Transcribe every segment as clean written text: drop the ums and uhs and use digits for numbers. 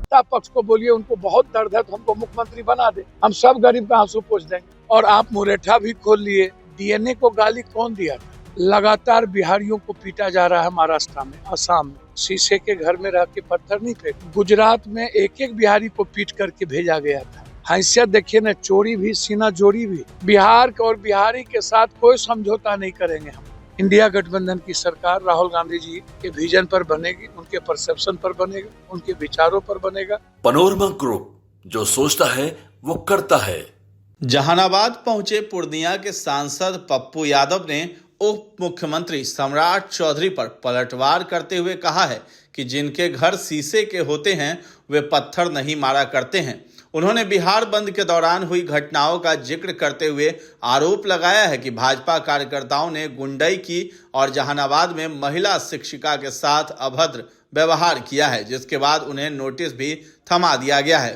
सत्ता पक्ष को बोलिए उनको बहुत दर्द है तो हमको मुख्यमंत्री बना दे, हम सब गरीब का आंसू पोंछ देंगे। और आप मुरेठा भी खोल लिए, डीएनए को गाली कौन दिया था? लगातार बिहारियों को पीटा जा रहा है महाराष्ट्र में, असम में, शीशे के घर में रह के पत्थर नहीं फेंक। गुजरात में एक एक बिहारी को पीट करके भेजा गया था। हैसियत देखिए न, चोरी भी सीना जोड़ी भी। बिहार और बिहारी के साथ कोई समझौता नहीं करेंगे हम। इंडिया गठबंधन की सरकार राहुल गांधी जी के विजन पर बनेगी, उनके परसेप्शन पर बनेगा, उनके विचारों पर बनेगा। पनोरमा ग्रुप, जो सोचता है वो करता है। जहानाबाद पहुंचे पूर्णिया के सांसद पप्पू यादव ने उप मुख्यमंत्री सम्राट चौधरी पर पलटवार करते हुए कहा है कि जिनके घर शीशे के होते हैं वे पत्थर नहीं मारा करते हैं। उन्होंने बिहार बंद के दौरान हुई घटनाओं का जिक्र करते हुए आरोप लगाया है कि भाजपा कार्यकर्ताओं ने गुंडई की और जहानाबाद में महिला शिक्षिका के साथ अभद्र व्यवहार किया है, जिसके बाद उन्हें नोटिस भी थमा दिया गया है।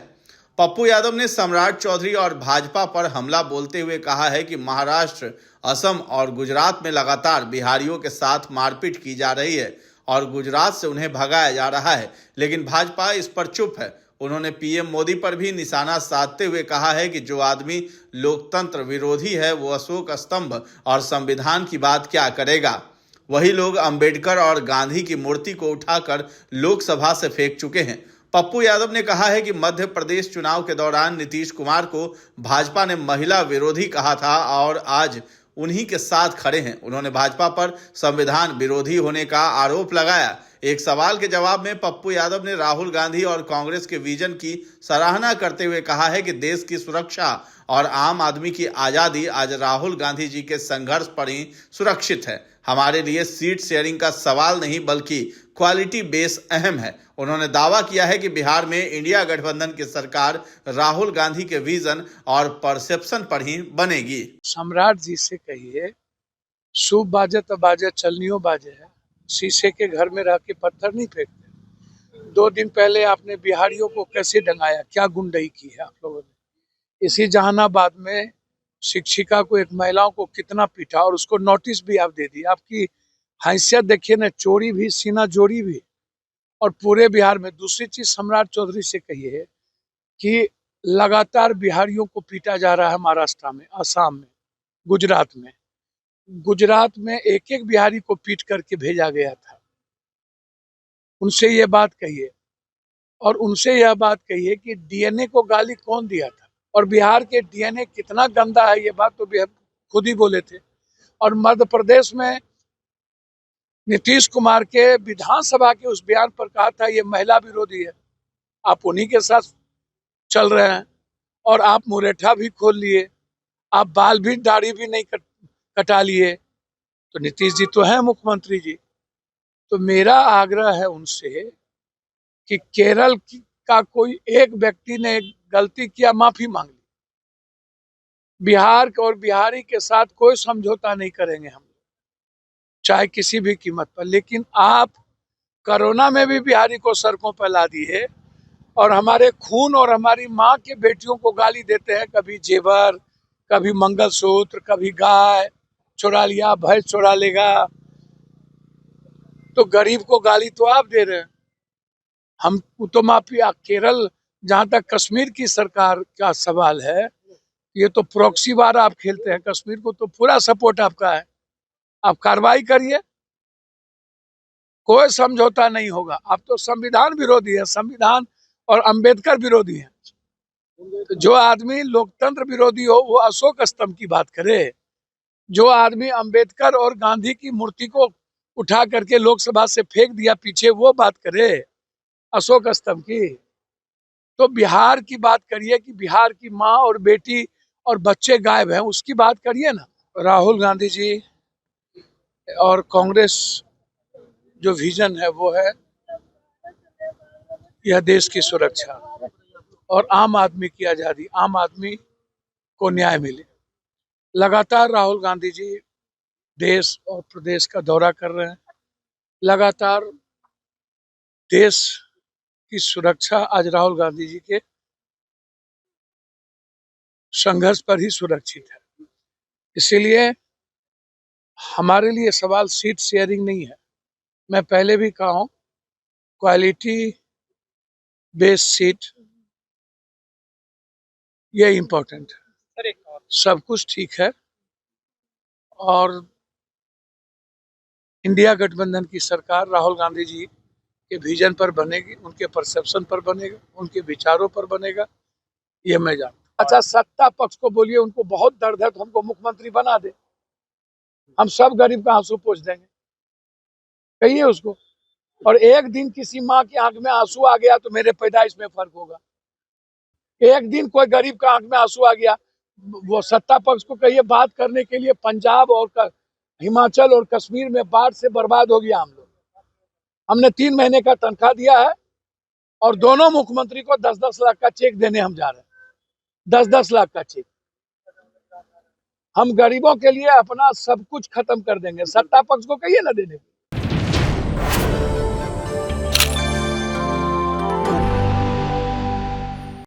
पप्पू यादव ने सम्राट चौधरी और भाजपा पर हमला बोलते हुए कहा है कि महाराष्ट्र, असम और गुजरात में लगातार बिहारियों के साथ मारपीट की जा रही है और गुजरात से उन्हें भगाया जा रहा है, लेकिन भाजपा इस पर चुप है। उन्होंने पीएम मोदी पर भी निशाना साधते हुए कहा है कि जो आदमी लोकतंत्र विरोधी है वो अशोक स्तंभ और संविधान की बात क्या करेगा। वही लोग अंबेडकर और गांधी की मूर्ति को उठाकर लोकसभा से फेंक चुके हैं। पप्पू यादव ने कहा है कि मध्य प्रदेश चुनाव के दौरान नीतीश कुमार को भाजपा ने महिला विरोधी कहा था और आज उन्हीं के साथ खड़े हैं। उन्होंने भाजपा पर संविधान विरोधी होने का आरोप लगाया। एक सवाल के जवाब में पप्पू यादव ने राहुल गांधी और कांग्रेस के विजन की सराहना करते हुए कहा है कि देश की सुरक्षा और आम आदमी की आज़ादी आज राहुल गांधी जी के संघर्ष पर ही सुरक्षित है। हमारे लिए सीट शेयरिंग का सवाल नहीं बल्कि क्वालिटी बेस अहम है। उन्होंने दावा किया है कि बिहार में इंडिया गठबंधन की सरकार राहुल गांधी के विजन और परसेप्शन पर ही बनेगी। सम्राट जी से कहिए, शुभ बाजे तो बाजे, चलनियो बाजे है, शीशे के घर में रह के पत्थर नहीं फेंकते। 2 दिन पहले आपने बिहारियों को कैसे डंगाया, क्या गुंडई की है आप लोगों ने। इसी जहानाबाद में शिक्षिका को, एक महिलाओं को कितना पीटा और उसको नोटिस भी आप दे दी। आपकी हैसियत देखिए ना, चोरी भी सीना जोड़ी भी। और पूरे बिहार में दूसरी चीज सम्राट चौधरी से कहिए कि लगातार बिहारियों को पीटा जा रहा है महाराष्ट्र में, असम में, गुजरात में। गुजरात में एक एक बिहारी को पीट करके भेजा गया था। उनसे ये बात कहिए और उनसे यह बात कहिए कि डीएनए को गाली कौन दिया था और बिहार के डीएनए कितना गंदा है, ये बात तो खुद ही बोले थे। और मध्य प्रदेश में नीतीश कुमार के विधानसभा के उस बयान पर कहा था ये महिला विरोधी है। आप उन्हीं के साथ चल रहे हैं और आप मुरेठा भी खोल लिए, आप बाल भी दाढ़ी भी नहीं कटा लिए। तो नीतीश जी तो हैं मुख्यमंत्री जी। तो मेरा आग्रह है उनसे कि केरल का कोई एक व्यक्ति ने गलती किया, माफी मांग ली। बिहार और बिहारी के साथ कोई समझौता नहीं करेंगे हम, चाहे किसी भी कीमत पर। लेकिन आप कोरोना में भी बिहारी को सड़कों पर ला दिए और हमारे खून और हमारी माँ के बेटियों को गाली देते हैं। कभी जेवर, कभी मंगलसूत्र, कभी गाय चुरा लिया, भैंस चुरा लेगा। तो गरीब को गाली तो आप दे रहे हैं। हम तो माफिया। केरल, जहां तक कश्मीर की सरकार का सवाल है, ये तो प्रॉक्सी वार आप खेलते हैं। कश्मीर को तो पूरा सपोर्ट आपका है, आप कार्रवाई करिए, कोई समझौता नहीं होगा। आप तो संविधान विरोधी है, संविधान और अंबेडकर विरोधी है। तो जो आदमी लोकतंत्र विरोधी हो वो अशोक स्तंभ की बात करे, जो आदमी अंबेडकर और गांधी की मूर्ति को उठा करके लोकसभा से फेंक दिया पीछे, वो बात करे अशोक स्तंभ की। तो बिहार की बात करिए कि बिहार की माँ और बेटी और बच्चे गायब हैं, उसकी बात करिए ना। राहुल गांधी जी और कांग्रेस जो विजन है वो है यह देश की सुरक्षा और आम आदमी की आजादी, आम आदमी को न्याय मिले। लगातार राहुल गांधी जी देश और प्रदेश का दौरा कर रहे हैं। लगातार देश की सुरक्षा आज राहुल गांधी जी के संघर्ष पर ही सुरक्षित है। इसीलिए हमारे लिए सवाल सीट शेयरिंग नहीं है। मैं पहले भी कहा हूं, क्वालिटी बेस सीट, ये इम्पोर्टेंट है। सब कुछ ठीक है और इंडिया गठबंधन की सरकार राहुल गांधी जी के विजन पर बनेगी, उनके परसेप्शन पर बनेगा, उनके विचारों पर बनेगा, ये मैं जानता हूं। अच्छा, सत्ता पक्ष को बोलिए उनको बहुत दर्द है तो हमको मुख्यमंत्री बना दे, हम सब गरीब का आंसू पोंछ देंगे, कहिए उसको। और एक दिन किसी माँ की आंख में आंसू आ गया तो मेरे पैदाइश में फर्क होगा। एक दिन कोई गरीब का आंख में आंसू आ गया, वो सत्ता पक्ष को कहिए बात करने के लिए पंजाब और हिमाचल और कश्मीर में बाढ़ से बर्बाद हो गया हम लोग। हमने 3 महीने का तनख्वाह दिया है और दोनों मुख्यमंत्री को 10-10 लाख का चेक देने हम जा रहे हैं, 10-10 लाख का चेक। हम गरीबों के लिए अपना सब कुछ खत्म कर देंगे, सत्ता पक्ष को कहिए ना देने।